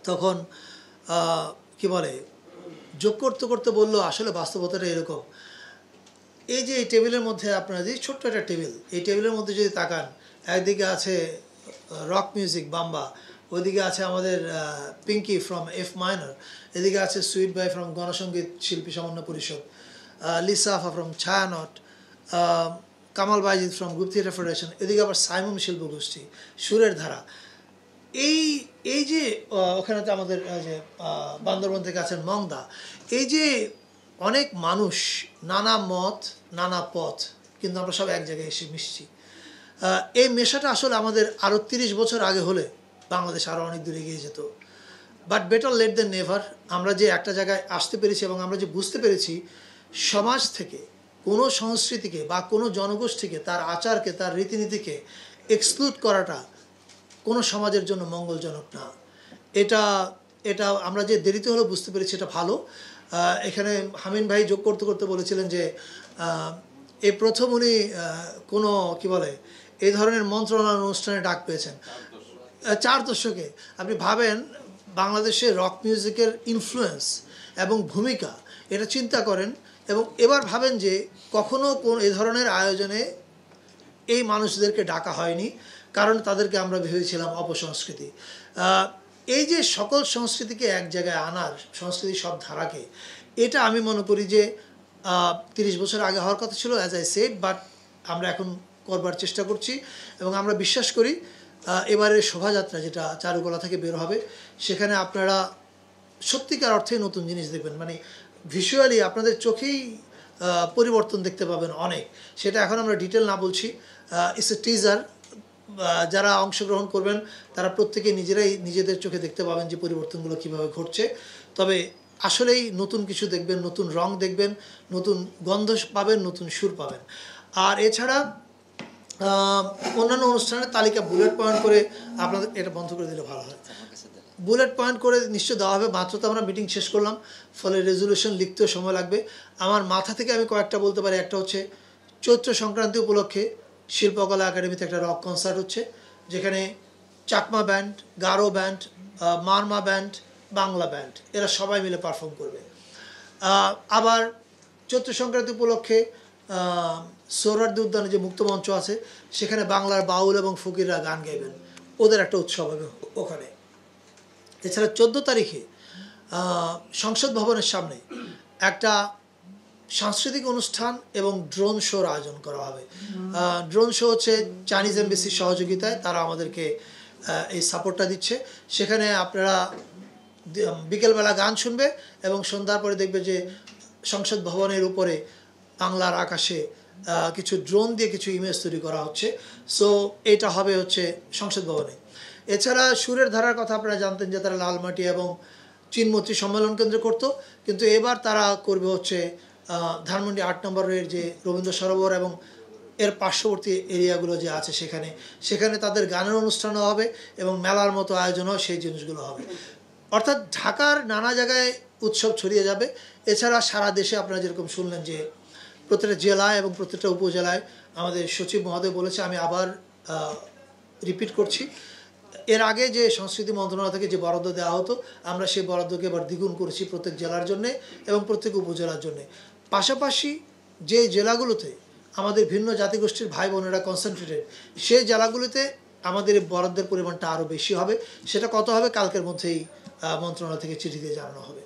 তখন কি বলে যোগ করতে করতে বললো আসলে বাস্তবতাটা এরকম, এই যে এই টেবিলের মধ্যে আপনারা যে ছোট্ট একটা টেবিল, এই টেবিলের মধ্যে যদি তাকান, একদিকে আছে রক মিউজিক বাম্বা, ওইদিকে আছে আমাদের পিঙ্কি ফ্রম এফ মাইনর, এদিকে আছে সুইট বাই ফ্রম গণসঙ্গীত শিল্পী সমন্বয় পরিষদ, Lisafa from Chhayanaut, Kamal Bayezid from group theatre federation, এদিকে আবার সাইমুম শিল্প গোষ্ঠী, সুরের ধারা। এই যে ওখানেতে আমাদের যে বান্দরবন থেকে আছেন মংদা, এই যে অনেক মানুষ, নানা মত নানা পথ, কিন্তু আমরা সব এক জায়গায় এসে মিশছি। এই মেশাটা আসলে আমাদের আরও 30 বছর আগে হলে বাংলাদেশ আরও অনেক দূরে এগিয়ে যেত। But better late than never. আমরা যে একটা জায়গায় আসতে পেরেছি এবং আমরা যে বুঝতে পেরেছি সমাজ থেকে কোনো সংস্কৃতিকে বা কোনো জনগোষ্ঠীকে, তার আচারকে, তার রীতিনীতিকে এক্সক্লুড করাটা কোনো সমাজের জন্য মঙ্গলজনক না। এটা আমরা যে দেরিতে হলেও বুঝতে পেরেছি, এটা ভালো। এখানে হামিন ভাই যোগ করতে করতে বলেছিলেন যে এই প্রথম উনি কোনো কি বলে এই ধরনের মন্ত্রণালয় অনুষ্ঠানে ডাক পেয়েছেন 4 দশকে। আপনি ভাবেন বাংলাদেশের রক মিউজিকের ইনফ্লুয়েন্স এবং ভূমিকা, এটা চিন্তা করেন এবং এবার ভাবেন যে কখনো কোন এই ধরনের আয়োজনে এই মানুষদেরকে ডাকা হয়নি, কারণ তাদেরকে আমরা ভেবেছিলাম অপসংস্কৃতি। এই যে সকল সংস্কৃতিকে এক জায়গায় আনার, সংস্কৃতি সব ধারাকে, এটা আমি মনে করি যে 30 বছর আগে হওয়ার কথা ছিল, অ্যাজ আই সেড, বাট আমরা এখন করবার চেষ্টা করছি এবং আমরা বিশ্বাস করি এবারের শোভাযাত্রা যেটা চারুকলা থেকে বের হবে, সেখানে আপনারা সত্যিকার অর্থে নতুন জিনিস দেখবেন। মানে ভিজুয়ালি আপনাদের চোখেই পরিবর্তন দেখতে পাবেন অনেক। সেটা এখন আমরা ডিটেল না বলছি, ইটস এ টিজার। যারা অংশগ্রহণ করবেন তারা প্রত্যেকে নিজেরাই নিজেদের চোখে দেখতে পাবেন যে পরিবর্তনগুলো কীভাবে ঘটছে। তবে আসলেই নতুন কিছু দেখবেন, নতুন রং দেখবেন, নতুন গন্ধ পাবেন, নতুন সুর পাবেন। আর এছাড়া অন্যান্য অনুষ্ঠানের তালিকা বুলেট পয়েন্ট করে আপনাদের, এটা বন্ধ করে দিলে ভালো হয়, বুলেট পয়েন্ট করে নিশ্চয় দেওয়া হবে। মাত্র তো আমরা মিটিং শেষ করলাম, ফলে রেজলিউশন লিখতেও সময় লাগবে। আমার মাথা থেকে আমি কয়েকটা বলতে পারি। একটা হচ্ছে চৈত্র সংক্রান্তি উপলক্ষে শিল্পকলা একাডেমিতে একটা রক কনসার্ট হচ্ছে, যেখানে Chakma band, Garo band, Marma band, Bangla band, এরা সবাই মিলে পারফর্ম করবে। আবার চৈত্র সংক্রান্তি উপলক্ষে সোহরাওয়ার্দী উদ্যানে যে মুক্তমঞ্চ আছে, সেখানে বাংলার বাউল এবং ফকিররা গান গাইবেন, ওদের একটা উৎসব হবে ওখানে। এছাড়া 14 তারিখে সংসদ ভবনের সামনে একটা সাংস্কৃতিক অনুষ্ঠান এবং ড্রোন শোর আয়োজন করা হবে। ড্রোন শো হচ্ছে চাইনিজ এমবেসির সহযোগিতায়, তারা আমাদেরকে এই সাপোর্টটা দিচ্ছে। সেখানে আপনারা বিকেলবেলা গান শুনবে এবং সন্ধ্যার পরে দেখবে যে সংসদ ভবনের উপরে বাংলার আকাশে কিছু ড্রোন দিয়ে কিছু ইমেজ তৈরি করা হচ্ছে। সো এটা হবে হচ্ছে সংসদ ভবনে। এছাড়া সুরের ধারার কথা আপনারা জানতেন যে তারা লালমাটি এবং চিনমতি সম্মেলন কেন্দ্র করতো, কিন্তু এবার তারা করবে হচ্ছে ধানমন্ডি 8 নম্বরের যে রবীন্দ্র সরোবর এবং এর পার্শ্ববর্তী এরিয়াগুলো যে আছে, সেখানে তাদের গানের অনুষ্ঠানও হবে এবং মেলার মতো আয়োজনও সেই জিনিসগুলো হবে। অর্থাৎ ঢাকার নানা জায়গায় উৎসব ছড়িয়ে যাবে। এছাড়া সারা দেশে আপনারা যেরকম শুনলেন যে প্রত্যেকটা জেলায় এবং প্রত্যেকটা উপজেলায় আমাদের সচিব মহোদয় বলেছে, আমি আবার রিপিট করছি, এর আগে যে সংস্কৃতি মন্ত্রণালয় থেকে যে বরাদ্দ দেওয়া হতো, আমরা সেই বরাদ্দকে এবার দ্বিগুণ করেছি প্রত্যেক জেলার জন্যে এবং প্রত্যেক উপজেলার জন্যে। পাশাপাশি যে জেলাগুলোতে আমাদের ভিন্ন জাতিগোষ্ঠীর ভাই বোনেরা কনসেন্ট্রেটেড, সেই জেলাগুলিতে আমাদের বরাদ্দের পরিমাণটা আরও বেশি হবে। সেটা কত হবে কালকের মধ্যেই মন্ত্রণালয় থেকে চিঠি দিয়ে জানানো হবে।